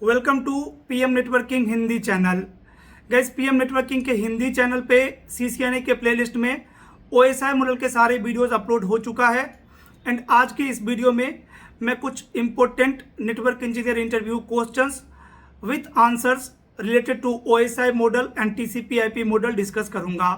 Welcome to PM networking Hindi channel. Guys, PM networking के Hindi channel पे CCNA के playlist में ओएसआई मॉडल के सारे वीडियोस अपलोड हो चुका है। एंड आज के इस वीडियो में मैं कुछ important network engineer interview questions with answers related to OSI model and TCP IP model discuss करूंगा।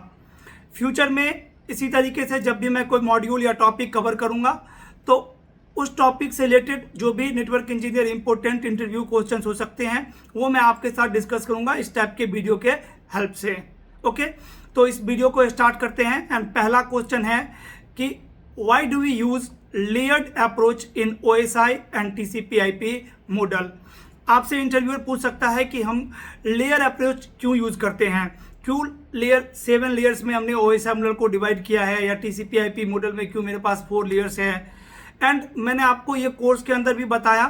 फ्यूचर में इसी तरीके से जब भी मैं कोई मॉड्यूल या टॉपिक कवर करूंगा तो उस टॉपिक से रिलेटेड जो भी network engineer important interview questions हो सकते हैं वो मैं आपके साथ डिस्कस करूंगा इस टाइप के वीडियो के हेल्प से। ओके, तो इस वीडियो को स्टार्ट करते हैं। एंड पहला क्वेश्चन है कि why do we use layered approach in OSI and TCP IP model. आपसे इंटरव्यूअर पूछ सकता है कि हम लेयर अप्रोच क्यों यूज करते हैं, क्यों 7 लेयर्स में हमने ओएसआई मॉडल को डिवाइड किया है, या टीसीपी आईपी मॉडल में क्यों मेरे पास 4 लेयर्स है। एंड मैंने आपको ये कोर्स के अंदर भी बताया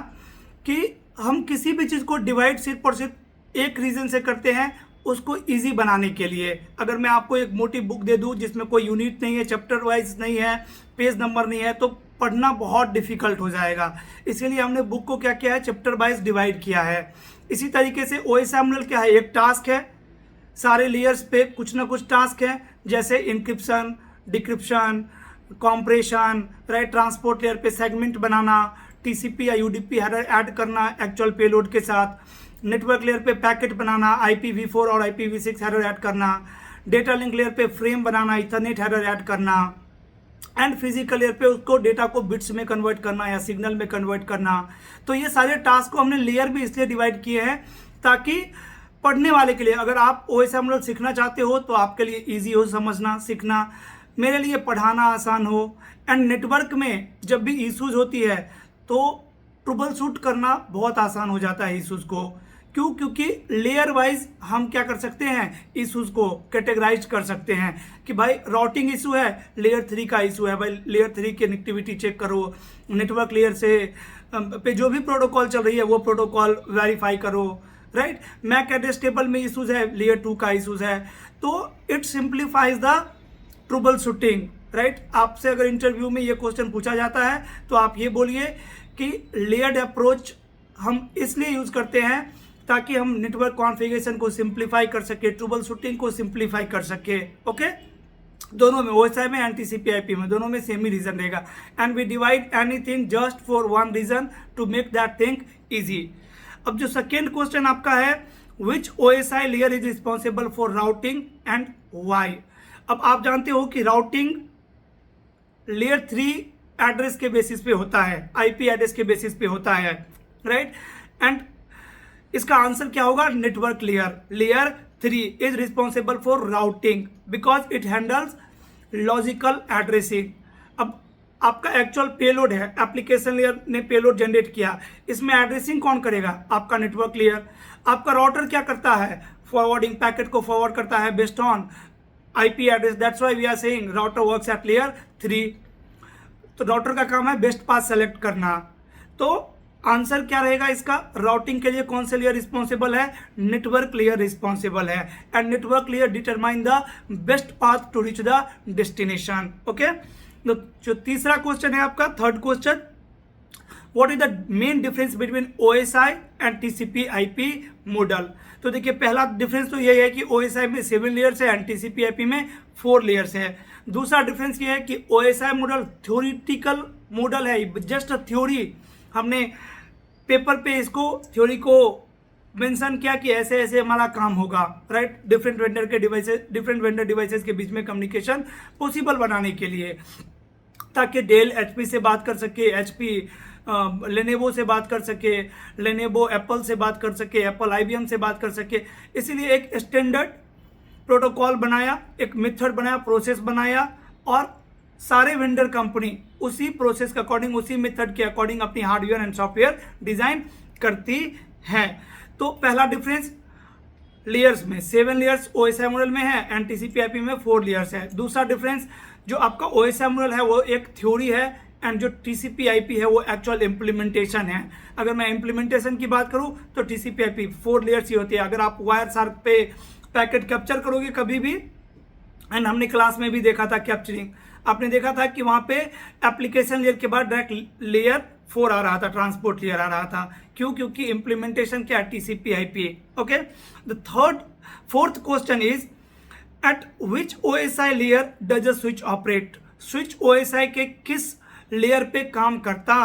कि हम किसी भी चीज़ को डिवाइड सिर्फ और सिर्फ एक रीज़न से करते हैं, उसको इजी बनाने के लिए। अगर मैं आपको एक मोटी बुक दे दूं जिसमें कोई यूनिट नहीं है, चैप्टर वाइज नहीं है, पेज नंबर नहीं है, तो पढ़ना बहुत डिफिकल्ट हो जाएगा। इसीलिए हमने बुक को क्या किया है, चैप्टर वाइज डिवाइड किया है। इसी तरीके से ओएसआई मॉडल क्या है, एक टास्क है। सारे लेयर्स पे कुछ ना कुछ टास्क है, जैसे encryption, decryption, compression, right, transport layer पे सेगमेंट बनाना, टीसीपी या यूडीपी हेडर ऐड करना एक्चुअल पेलोड के साथ, नेटवर्क लेयर पे पैकेट बनाना, IPv4 और IPv6 हेडर ऐड करना, डेटा लिंक लेयर पे फ्रेम बनाना, इथरनेट हेडर ऐड करना, एंड फिजिकल लेयर पे उसको डेटा को बिट्स में कन्वर्ट करना या सिग्नल में कन्वर्ट करना। तो ये सारे टास्क को हमने लेयर भी इसलिए डिवाइड किए हैं ताकि पढ़ने वाले के लिए, अगर आप ओएसआई मॉडल सीखना चाहते हो तो आपके लिए ईजी हो समझना सीखना, मेरे लिए पढ़ाना आसान हो। एंड नेटवर्क में जब भी इश्यूज होती है तो ट्रबल शूट करना बहुत आसान हो जाता है इश्यूज को। क्यों? क्योंकि लेयर वाइज हम क्या कर सकते हैं, इश्यूज को कैटेगराइज कर सकते हैं कि भाई राउटिंग इशू है, लेयर 3 का इशू है, भाई लेयर 3 की कनेक्टिविटी चेक करो, नेटवर्क लेयर से पे जो भी प्रोटोकॉल चल रही है वो प्रोटोकॉल वेरीफाई करो, राइट। मैक एड्रेस टेबल में इशूज है, लेयर 2 का इशूज है। तो it simplifies the trouble shooting, right. आपसे अगर इंटरव्यू में ये क्वेश्चन पूछा जाता है तो आप ये बोलिए कि लेयर्ड अप्रोच हम इसलिए यूज करते हैं ताकि हम नेटवर्क कॉन्फ़िगरेशन को सिंप्लीफाई कर सके, ट्रबल शूटिंग को सिंप्लीफाई कर सके। ओके, दोनों में, ओएसआई में एंड टीसीपी आईपी में, दोनों में सेम ही रीजन रहेगा। And we divide anything just for one reason to make that thing easy. अब जो सेकेंड क्वेश्चन आपका है, which OSI layer is responsible for routing and why. अब आप जानते हो कि राउटिंग लेयर 3 एड्रेस के बेसिस पे होता है, आईपी एड्रेस के बेसिस पे होता है, राइट। एंड इसका आंसर क्या होगा, network layer 3 is responsible for routing because it handles logical addressing. अब आपका एक्चुअल पेलोड है, एप्लीकेशन लेयर ने पेलोड जनरेट किया, इसमें एड्रेसिंग कौन करेगा, आपका नेटवर्क लेयर। आपका राउटर क्या करता है, फॉरवर्डिंग, पैकेट को फॉरवर्ड करता है based on IP address. That's why we are saying router works at layer 3। तो राउटर का काम है बेस्ट पाथ सेलेक्ट करना। तो आंसर क्या रहेगा इसका, राउटिंग के लिए कौन से लेयर रिस्पॉन्सिबल है, नेटवर्क लेयर रिस्पॉन्सिबल है। And network layer determine the best path to reach the destination. Okay, तो जो तीसरा क्वेश्चन है आपका, third question, what is the main difference between OSI and TCP IP model. तो देखिए, पहला डिफरेंस तो यही है कि ओएसआई में 7 लेयर्स है एंड टीसीपी आईपी में 4 लेयर्स है। दूसरा डिफरेंस ये है कि ओएसआई मॉडल थ्योरेटिकल मॉडल है, जस्ट थ्योरी, हमने पेपर पे इसको थ्योरी को मेंशन किया कि ऐसे ऐसे हमारा काम होगा, राइट। डिफरेंट वेंडर डिवाइसेस के बीच में कम्युनिकेशन पॉसिबल बनाने के लिए, ताकि डेल HP से बात कर सके, HP लेनेवो से बात कर सके, लेनेवो एप्पल से बात कर सके, एप्पल IBM से बात कर सके। इसीलिए एक स्टैंडर्ड प्रोटोकॉल बनाया, एक मेथड बनाया, प्रोसेस बनाया, और सारे वेंडर कंपनी उसी प्रोसेस के अकॉर्डिंग, उसी मेथड के अकॉर्डिंग अपनी हार्डवेयर एंड सॉफ्टवेयर डिजाइन करती है। तो पहला डिफरेंस लेयर्स में 7 लेयर्स ओएसआई मॉडल में है एंड टीसीपी आईपी में 4 लेयर्स है। दूसरा डिफरेंस, जो आपका ओएसआई मॉडल है वो एक थ्योरी है एंड जो टीसीपी आईपी है वो एक्चुअल इम्प्लीमेंटेशन है। अगर मैं इम्प्लीमेंटेशन की बात करूं तो टीसीपी आईपी 4 लेयर्स ही होती है। अगर आप वायर शार्प पे पैकेट कैप्चर करोगे कभी भी, एंड हमने क्लास में भी देखा था कैप्चरिंग, आपने देखा था कि वहां पे एप्लीकेशन लेयर के बाद डायरेक्ट लेयर 4 आ रहा था, ट्रांसपोर्ट लेयर आ रहा था। क्यों? क्योंकि इम्प्लीमेंटेशन क्या है, TCP IP. Okay, the fourth question is eight which OSI layer does a switch operate? Switch OSI के किस लेयर पे काम करता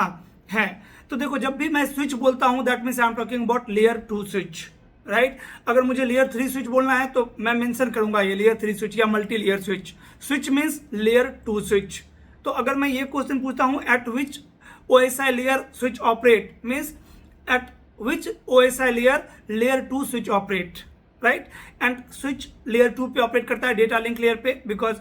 है? तो देखो, जब भी मैं स्विच बोलता हूं that means I am talking about layer 2 switch, right. अगर मुझे लेयर 3 स्विच बोलना है तो मैं मेंशन करूंगा ये लेयर 3 स्विच या multi layer switch. Switch means layer 2 switch. तो अगर मैं ये क्वेश्चन पूछता हूं at which OSI layer switch operate, means at which OSI layer 2 switch operate, right. And switch layer 2 पे ऑपरेट करता है, डेटा लिंक लेयर पे। बिकॉज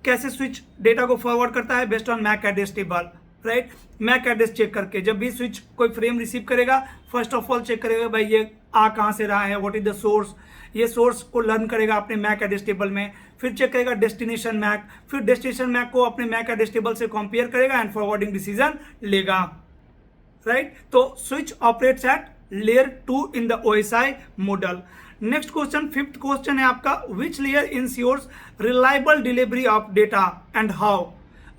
कैसे स्विच डेटा को फॉरवर्ड करता है? Based on MAC address table, right. MAC address check करके जब भी स्विच कोई फ्रेम रिसीव करेगा, फर्स्ट ऑफ ऑल चेक करेगा भाई ये आ कहाँ से रहा है, व्हाट इज द सोर्स। ये सोर्स को लर्न करेगा अपने मैक एड्रेस टेबल में, फिर चेक करेगा डेस्टिनेशन मैक, फिर डेस्टिनेशन मैक को अपने मैक एड्रेस टेबल से कंपेयर करेगा एंड फॉरवर्डिंग डिसीजन लेगा, राइट। तो switch operates at layer 2 in the OSI model. Next question, fifth question है आपका, which layer ensures reliable delivery of data and how?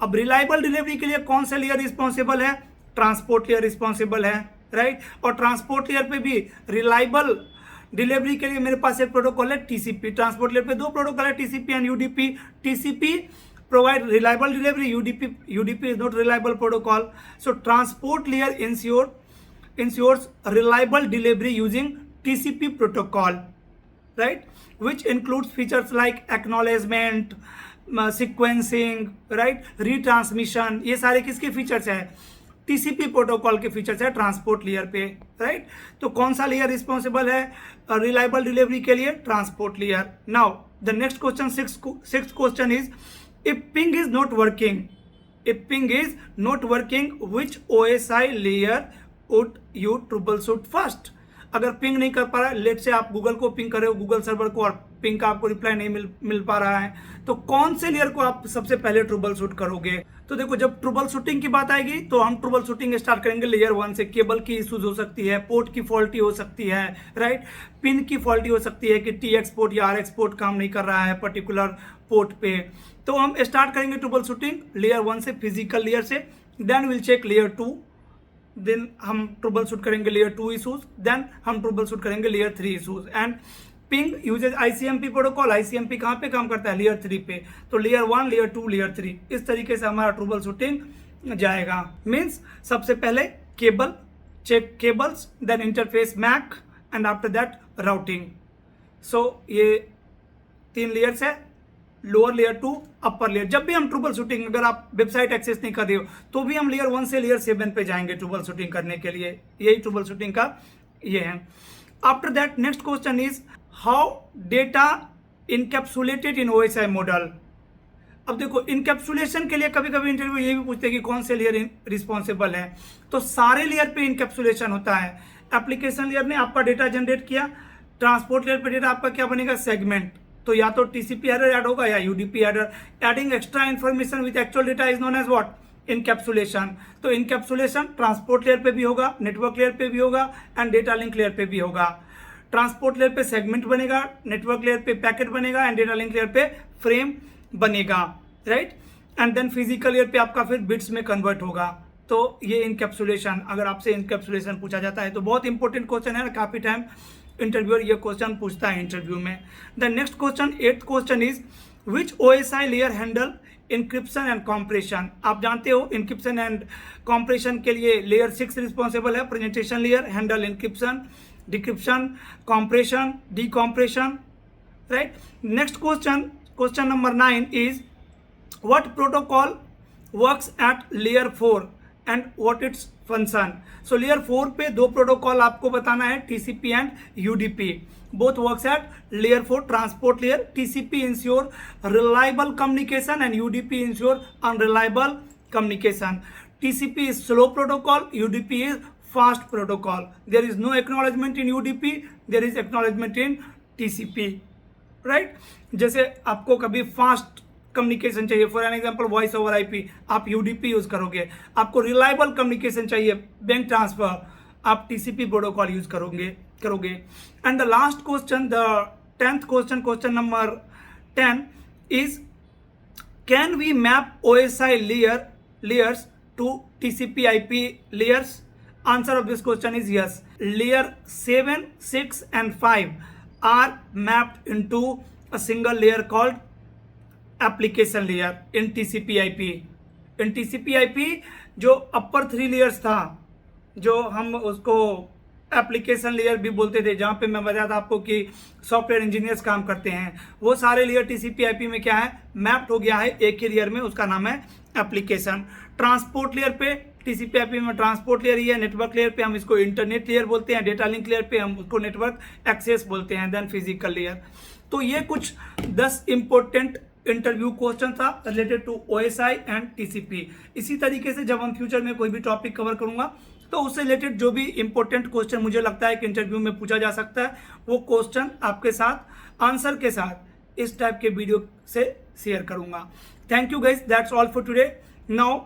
अब reliable delivery के लिए कौन सा लेयर रिस्पॉन्सिबल है? ट्रांसपोर्ट लेयर रिस्पॉन्सिबल है, राइट। और ट्रांसपोर्ट लेयर पे भी रिलायबल डिलीवरी के लिए मेरे पास एक प्रोटोकॉल है टीसीपी। ट्रांसपोर्ट लेयर पे दो प्रोटोकॉल है, TCP and UDP. TCP provide reliable delivery, UDP is not reliable protocol. So transport layer ensures reliable delivery using TCP protocol, right, which includes features like acknowledgement, sequencing, right, retransmission। ये सारे किसके features है? TCP protocol के features है transport layer पे, right. तो कौन सा लेयर रिस्पॉन्सिबल है रिलायबल डिलीवरी के लिए? Transport layer. Now the next question, sixth question is, if ping is not working, which OSI layer would you troubleshoot first? अगर पिंग नहीं कर पा रहा है, लेट से आप गूगल को पिंग कर रहे हो, गूगल सर्वर को, और पिंग का आपको रिप्लाई नहीं मिल पा रहा है, तो कौन से लेयर को आप सबसे पहले ट्रबल शूट करोगे? तो देखो, जब ट्रबल शूटिंग की बात आएगी तो हम ट्रबल शूटिंग स्टार्ट करेंगे लेयर 1 से। केबल की इश्यूज हो सकती है, पोर्ट की फॉल्टी हो सकती है, राइट। पिन की फॉल्टी हो सकती है कि TX पोर्ट या RX पोर्ट काम नहीं कर रहा है पर्टिकुलर पोर्ट पे। तो हम स्टार्ट करेंगे ट्रबल शूटिंग लेयर 1 से, फिजिकल लेयर से। Then will check layer 2, then हम ट्रबल शूट करेंगे लेयर 2 इशूज, देन हम ट्रबल शूट करेंगे layer 3 issues. And ping uses ICMP protocol. ICMP कहाँ पे काम करता है? लेयर 3 पे। तो लेयर 1, लेयर 2, लेयर 3, इस तरीके से हमारा ट्रबल शूटिंग जाएगा। मीन्स सबसे पहले cable, check cables, then interface MAC, and after that routing. So ये 3 लेयर्स है, लोअर लेयर 2, अपर लेयर। जब भी हम ट्रबल शूटिंग, अगर आप वेबसाइट एक्सेस नहीं कर रहे हो तो भी हम लेयर 1 से लेयर 7 पे जाएंगे ट्रबल शूटिंग करने के लिए। यही ट्रबल शूटिंग का ये है। After that next question is, how data encapsulated in OSI model? अब देखो, इनकैप्सुलेशन के लिए कभी कभी इंटरव्यू ये भी पूछते हैं कि कौन से लेयर रिस्पॉन्सिबल है। तो सारे लेयर पे इनकैप्सुलेशन होता है। एप्लीकेशन लेयर ने आपका डेटा जनरेट किया, ट्रांसपोर्ट लेयर पे डेटा आपका क्या बनेगा? सेगमेंट। तो या तो TCP हेडर ऐड होगा या UDP header. Adding extra information with actual data is known as what? Encapsulation. तो इनकैप्सुलेशन ट्रांसपोर्ट लेयर पे भी होगा, नेटवर्क लेयर पे भी होगा, एंड डेटा लिंक लेयर पे भी होगा। ट्रांसपोर्ट लेयर पे सेगमेंट बनेगा, नेटवर्क लेयर पे पैकेट बनेगा, एंड डेटा लिंक लेयर पे फ्रेम बनेगा, right. And then physical layer पे आपका फिर बिट्स में कन्वर्ट होगा। तो ये इनकैप्सुलेशन, अगर आपसे इनकैप्सुलेशन पूछा जाता है तो बहुत इंपॉर्टेंट क्वेश्चन है, काफी टाइम इंटरव्यूअर ये क्वेश्चन पूछता है इंटरव्यू में। The next question, 8th question is, which OSI layer handle encryption and compression? आप जानते हो इंक्रिप्शन एंड कॉम्प्रेशन के लिए लेयर 6 रिस्पॉन्सिबल है। Presentation layer handle encryption, decryption, compression, decompression, right. Next question, question number 9 is, what protocol works at layer 4 and what its function? So layer 4 पे दो protocol आपको बताना है, TCP and UDP। Both works at layer 4 transport layer. TCP ensure reliable communication and UDP ensure unreliable communication. TCP is slow protocol, UDP is fast protocol. There is no acknowledgement in UDP, there is acknowledgement in TCP, right? जैसे आपको कभी fast communication चाहिए, for an example voice over IP, आप UDP use करोगे। आपको reliable communication चाहिए, bank transfer, आप TCP protocol use करोगे। And the last question, the 10th question, question number 10 is, can we map OSI layers to TCP/IP layers? Answer of this question is yes. Layer 7, 6 and 5 are mapped into a single layer called application layer in TCP/IP. In TCP/IP जो अपर 3 layers था, जो हम उसको application layer भी बोलते थे, जहाँ पे मैं बताया था आपको कि सॉफ्टवेयर इंजीनियर्स काम करते हैं, वो सारे लेयर TCP/IP में क्या है, मैप्ड हो गया है एक ही लेयर में, उसका नाम है एप्लीकेशन। ट्रांसपोर्ट लेयर पे TCP/IP में ट्रांसपोर्ट लेयर ही है, नेटवर्क लेयर पे हम इसको इंटरनेट लेयर बोलते हैं, डेटा लिंक लेयर पे हम उसको नेटवर्क एक्सेस बोलते हैं, देन फिजिकल लेयर। तो ये कुछ 10 इंपॉर्टेंट इंटरव्यू क्वेश्चन था related to OSI and TCP। इसी तरीके से जब हम फ्यूचर में कोई भी टॉपिक कवर करूंगा तो उससे रिलेटेड जो भी इंपॉर्टेंट क्वेश्चन मुझे लगता है कि इंटरव्यू में पूछा जा सकता है, वो क्वेश्चन आपके साथ आंसर के साथ इस टाइप के वीडियो से शेयर करूंगा। Thank you guys, that's all for today. Now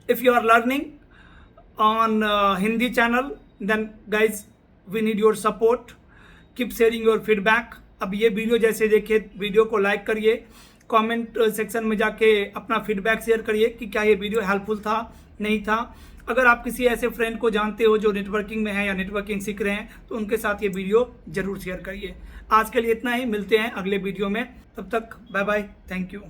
if you are learning on Hindi channel, then guys we need your support, keep sharing your feedback. अब ये वीडियो जैसे देखिए, वीडियो को लाइक करिए, कमेंट सेक्शन में जाके अपना फीडबैक शेयर करिए कि क्या ये वीडियो हेल्पफुल था, नहीं था। अगर आप किसी ऐसे फ्रेंड को जानते हो जो नेटवर्किंग में है या नेटवर्किंग सीख रहे हैं, तो उनके साथ ये वीडियो जरूर शेयर करिए। आज के लिए इतना ही, मिलते हैं अगले वीडियो में, तब तक बाय बाय, थैंक यू।